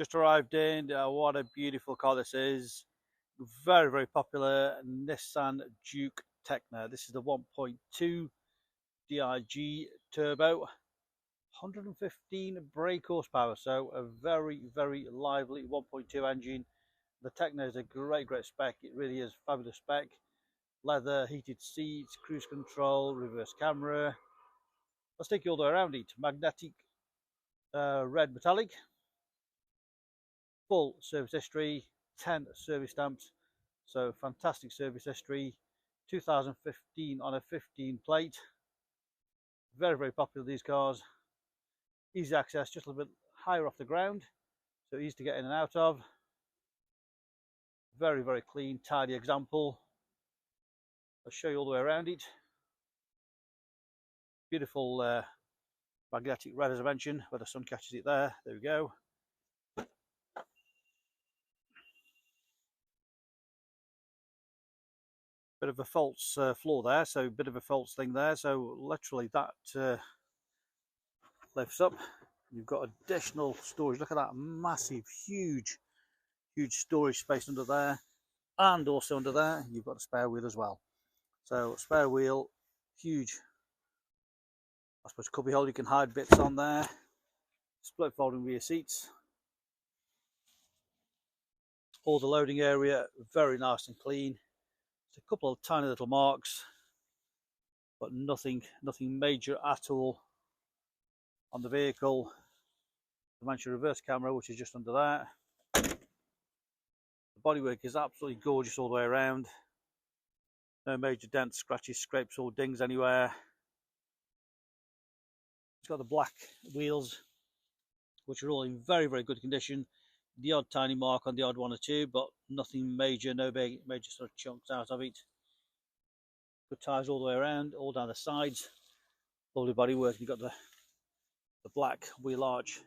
Just arrived in. What a beautiful car this is. Very, very popular Nissan Juke TEKNA. This is the 1.2 DIG turbo, 115 brake horsepower. So a very, very lively 1.2 engine. The TEKNA is a great spec. It really is fabulous spec. Leather, heated seats, cruise control, reverse camera. Let's take you all the way around it. Magnetic red metallic. Full service history, 10 service stamps, so fantastic service history. 2015 on a 15 plate. Very, very popular, these cars. Easy access, just a little bit higher off the ground, so easy to get in and out of. Very, very clean, tidy example. I'll show you all the way around it. Beautiful magnetic red, as I mentioned, where the sun catches it there. There we go. Bit of a false floor there, so a bit of a false thing there, so literally that lifts up. You've got additional storage. Look at that massive, huge storage space under there, and also under there you've got a spare wheel as well. So spare wheel, huge, I suppose, cubby hole. You can hide bits on there. Split folding rear seats. All the loading area very nice and clean. A couple of tiny little marks, but nothing major at all on the vehicle. I mentioned reverse camera, which is just under that. The bodywork is absolutely gorgeous all the way around. No major dents, scratches, scrapes or dings anywhere. It's got the black wheels, which are all in very, very good condition. The odd tiny mark on the odd one or two, but nothing major, no big major sort of chunks out of it. Good tyres all the way around, all down the sides. Lovely bodywork. You've got the black wheel arch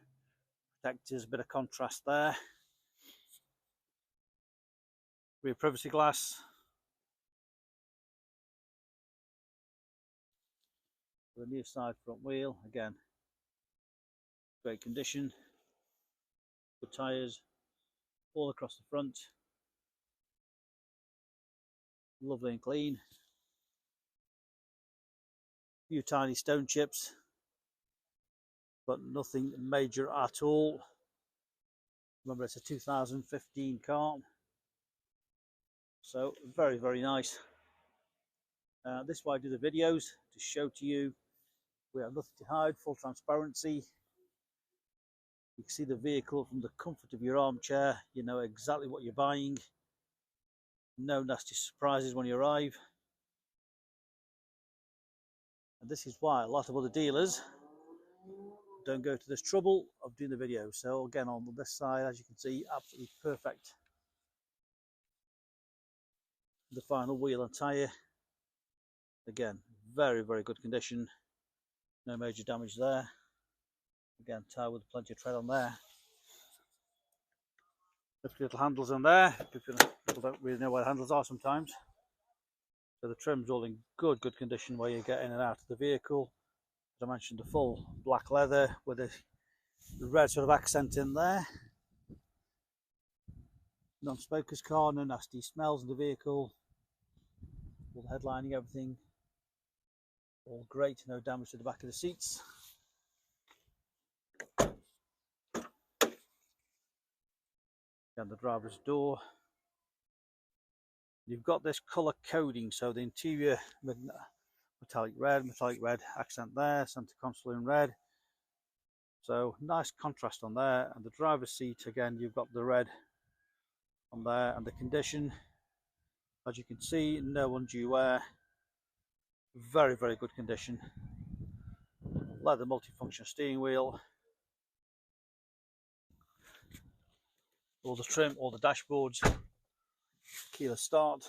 protectors, a bit of contrast there. Rear privacy glass. The near side front wheel, again, great condition. Good tyres all across the front, lovely and clean. A few tiny stone chips, but nothing major at all. Remember, it's a 2015 car, so very, very nice. This is why I do the videos, to show to you we have nothing to hide, full transparency. You can see the vehicle from the comfort of your armchair. You know exactly what you're buying. No nasty surprises when you arrive. And this is why a lot of other dealers don't go to this trouble of doing the video. So again, on this side, as you can see, absolutely perfect. The final wheel and tyre, again, very, very good condition. No major damage there. Again, tyre with plenty of tread on there. Little handles on there. People don't really know where the handles are sometimes. So the trim's all in good condition where you get in and out of the vehicle. As I mentioned, the full black leather with the red sort of accent in there. Non-smoker's car, no nasty smells in the vehicle. All the headlining, everything, all great. No damage to the back of the seats. And the driver's door. You've got this colour coding, so the interior metallic red accent there, center console in red. So nice contrast on there. And the driver's seat, again, you've got the red on there, and the condition, as you can see, no undue wear. Very, very good condition. Leather multifunction steering wheel. All the trim, all the dashboards, keyless start.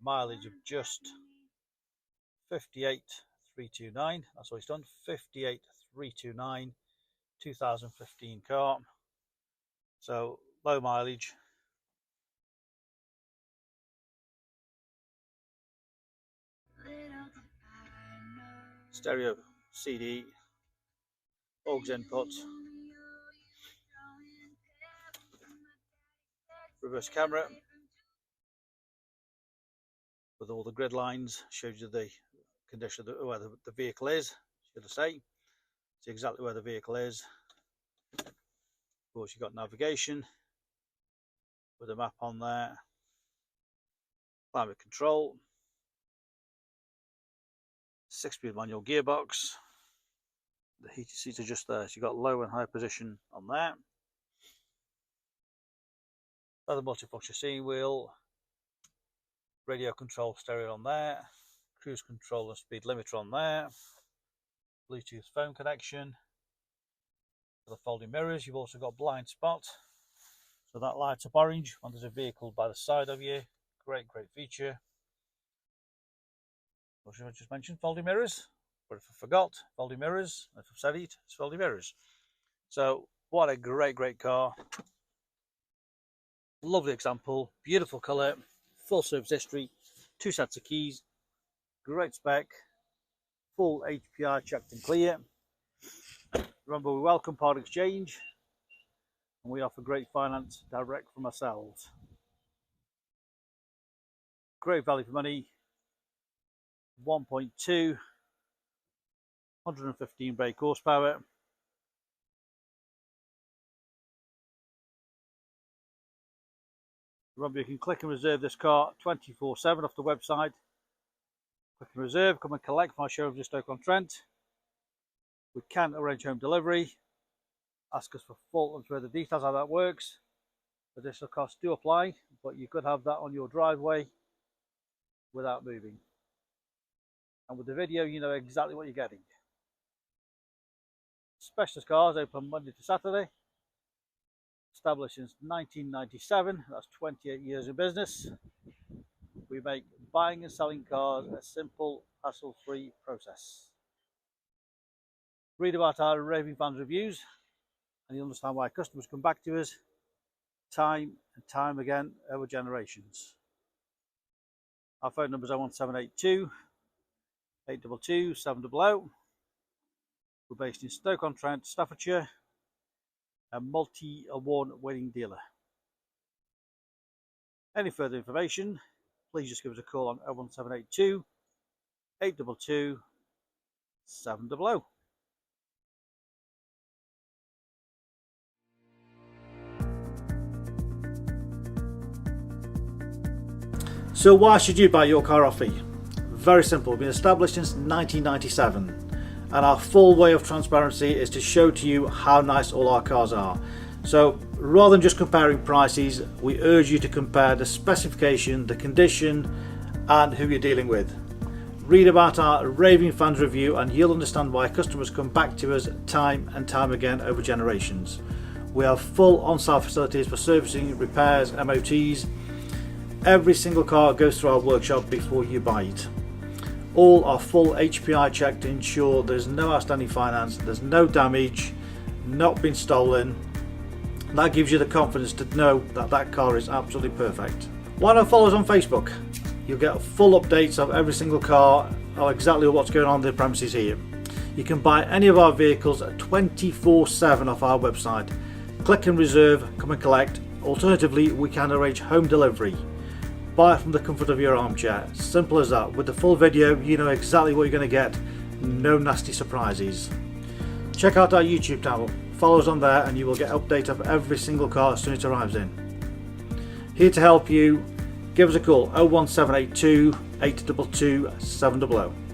Mileage of just 58,329. That's what it's done. 58,329. 2015 car. So low mileage. stereo CD, AUX input, reverse camera with all the grid lines, shows you the condition of where the vehicle is, should I say. See exactly where the vehicle is. Of course, you've got navigation with a map on there, climate control, 6-speed manual gearbox, the heated seats are just there, so you've got low and high position on there. Another multifunction steering wheel, radio control stereo on there, cruise control and speed limiter on there, Bluetooth phone connection. For the folding mirrors, you've also got blind spot, so that lights up orange when there's a vehicle by the side of you. Great feature. What should I just mention? Folding mirrors. But if I forgot, folding mirrors. If I've said it, it's folding mirrors. So what a great car. Lovely example, beautiful colour, full service history, 2 sets of keys, great spec, full HPI checked and clear. Remember, we welcome part exchange and we offer great finance direct from ourselves. Great value for money, 1.2, 115 brake horsepower. Remember, you can click and reserve this car 24/7 off the website. Click and reserve, come and collect from our showroom in Stoke on Trent. We can arrange home delivery. Ask us for full and further details how that works. Additional costs do apply, but you could have that on your driveway without moving. And with the video, you know exactly what you're getting. Specialist cars open Monday to Saturday. Established since 1997, that's 28 years in business. We make buying and selling cars a simple, hassle-free process. Read about our raving fans reviews and you'll understand why customers come back to us time and time again over generations. Our phone number is 01782 822 700. We're based in Stoke on Trent, Staffordshire, a multi-award winning dealer. Any further information, please just give us a call on 01782 822 700. So why should you buy your car off me? Very simple, we've been established since 1997 and our full way of transparency is to show to you how nice all our cars are. So rather than just comparing prices, we urge you to compare the specification, the condition and who you're dealing with. Read about our raving fans review and you'll understand why customers come back to us time and time again over generations. We have full on-site facilities for servicing, repairs, MOTs. Every single car goes through our workshop before you buy it. All are full HPI checked to ensure there's no outstanding finance, there's no damage, not been stolen. That gives you the confidence to know that that car is absolutely perfect. Why not follow us on Facebook? You'll get full updates of every single car, of exactly what's going on in the premises here. You can buy any of our vehicles 24/7 off our website. Click and reserve, come and collect. Alternatively, we can arrange home delivery. Buy it from the comfort of your armchair. Simple as that. With the full video, you know exactly what you're going to get. No nasty surprises. Check out our YouTube channel. Follow us on there and you will get update of every single car as soon as it arrives in. Here to help you. Give us a call 01782 822 700.